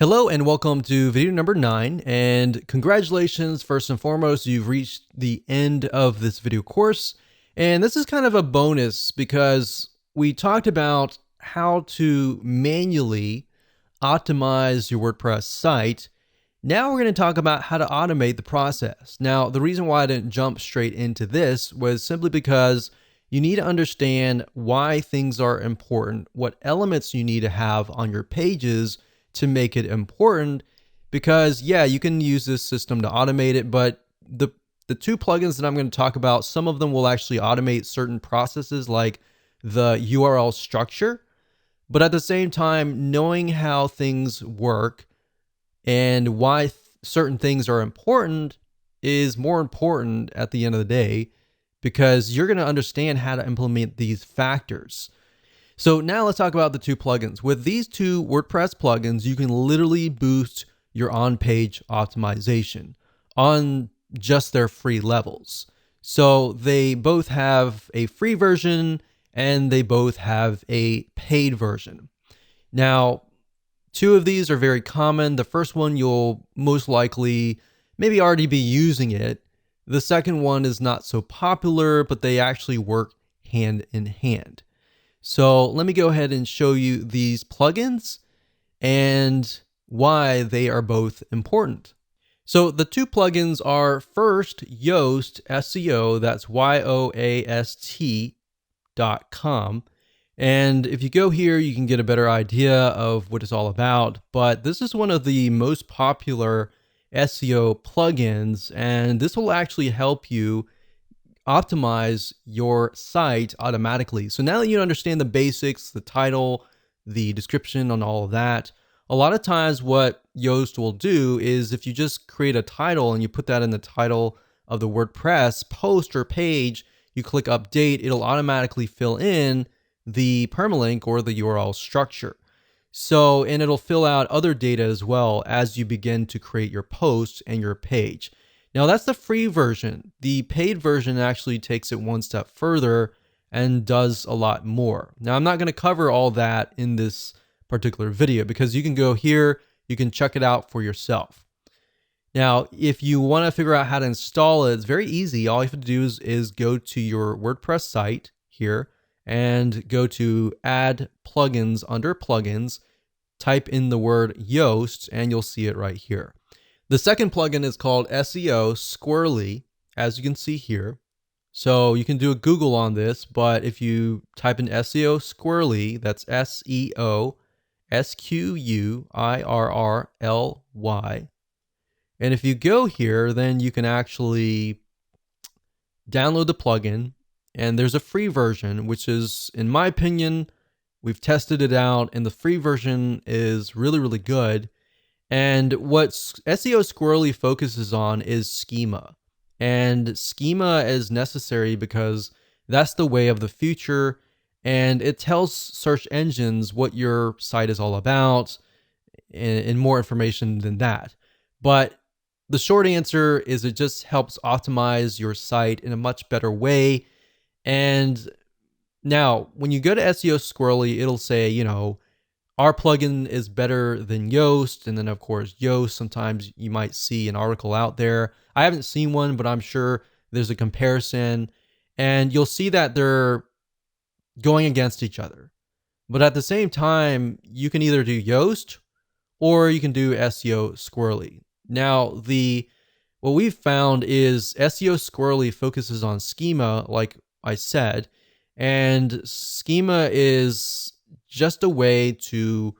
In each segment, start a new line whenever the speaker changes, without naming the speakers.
Hello and welcome to video number 9, and congratulations, first and foremost, you've reached the end of this video course. And this is kind of a bonus because we talked about how to manually optimize your WordPress site. Now we're going to talk about how to automate the process. Now, the reason why I didn't jump straight into this was simply because you need to understand why things are important, what elements you need to have on your pages to make it important. Because yeah, you can use this system to automate it, but the two plugins that I'm going to talk about, some of them will actually automate certain processes like the URL structure, but at the same time, knowing how things work and why certain things are important is more important at the end of the day, because you're going to understand how to implement these factors. So now let's talk about the two plugins. With these two WordPress plugins, you can literally boost your on-page optimization on just their free levels. So they both have a free version and they both have a paid version. Now, two of these are very common. The first one, you'll most likely maybe already be using it. The second one is not so popular, but they actually work hand in hand. So let me go ahead and show you these plugins and why they are both important. So the two plugins are first Yoast SEO, that's YOAST.com. And if you go here, you can get a better idea of what it's all about. But this is one of the most popular SEO plugins, and this will actually help you optimize your site automatically. So now that you understand the basics, the title, the description on all of that, a lot of times what Yoast will do is if you just create a title and you put that in the title of the WordPress post or page, you click update, it'll automatically fill in the permalink or the URL structure. So, and it'll fill out other data as well as you begin to create your post and your page. Now that's the free version. The paid version actually takes it one step further and does a lot more. Now I'm not going to cover all that in this particular video because you can go here, you can check it out for yourself. Now, if you want to figure out how to install it, it's very easy. All you have to do is go to your WordPress site here and go to add plugins under plugins, type in the word Yoast, and you'll see it right here. The second plugin is called SEO Squirrely, as you can see here. So you can do a Google on this, but if you type in SEO Squirrely, that's SEO SQUIRRLY. And if you go here, then you can actually download the plugin, and there's a free version, which is, in my opinion, we've tested it out, and the free version is really, really good. And what SEO Squirrely focuses on is schema. And schema is necessary because that's the way of the future. And it tells search engines what your site is all about and more information than that. But the short answer is it just helps optimize your site in a much better way. And now when you go to SEO Squirrely, it'll say, you know, our plugin is better than Yoast. And then of course, Yoast, sometimes you might see an article out there. I haven't seen one, but I'm sure there's a comparison, and you'll see that they're going against each other. But at the same time, you can either do Yoast or you can do SEO Squirrely. Now, what we've found is SEO Squirrely focuses on schema, like I said, and schema is just a way to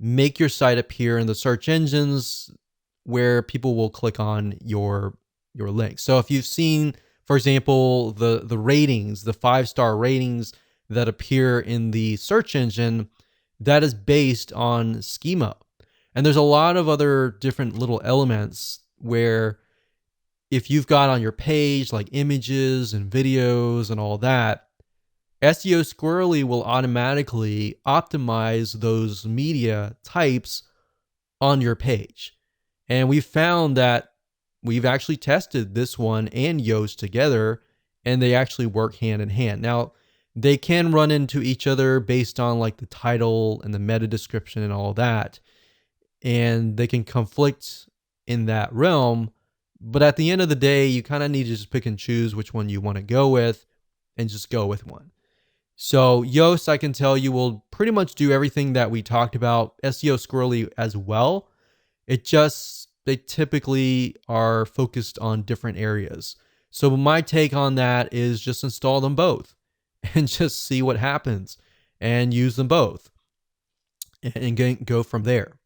make your site appear in the search engines where people will click on your link. So if you've seen, for example, the ratings, the 5-star ratings that appear in the search engine, that is based on schema. And there's a lot of other different little elements where if you've got on your page like images and videos and all that, SEO Squirrely will automatically optimize those media types on your page. And we found that we've actually tested this one and Yoast together, and they actually work hand in hand. Now, they can run into each other based on like the title and the meta description and all that. and they can conflict in that realm. But at the end of the day, you kind of need to just pick and choose which one you want to go with and just go with one. So Yoast, I can tell you, will pretty much do everything that we talked about. SEO Squirrely as well. They typically are focused on different areas. So my take on that is just install them both and just see what happens and use them both and go from there.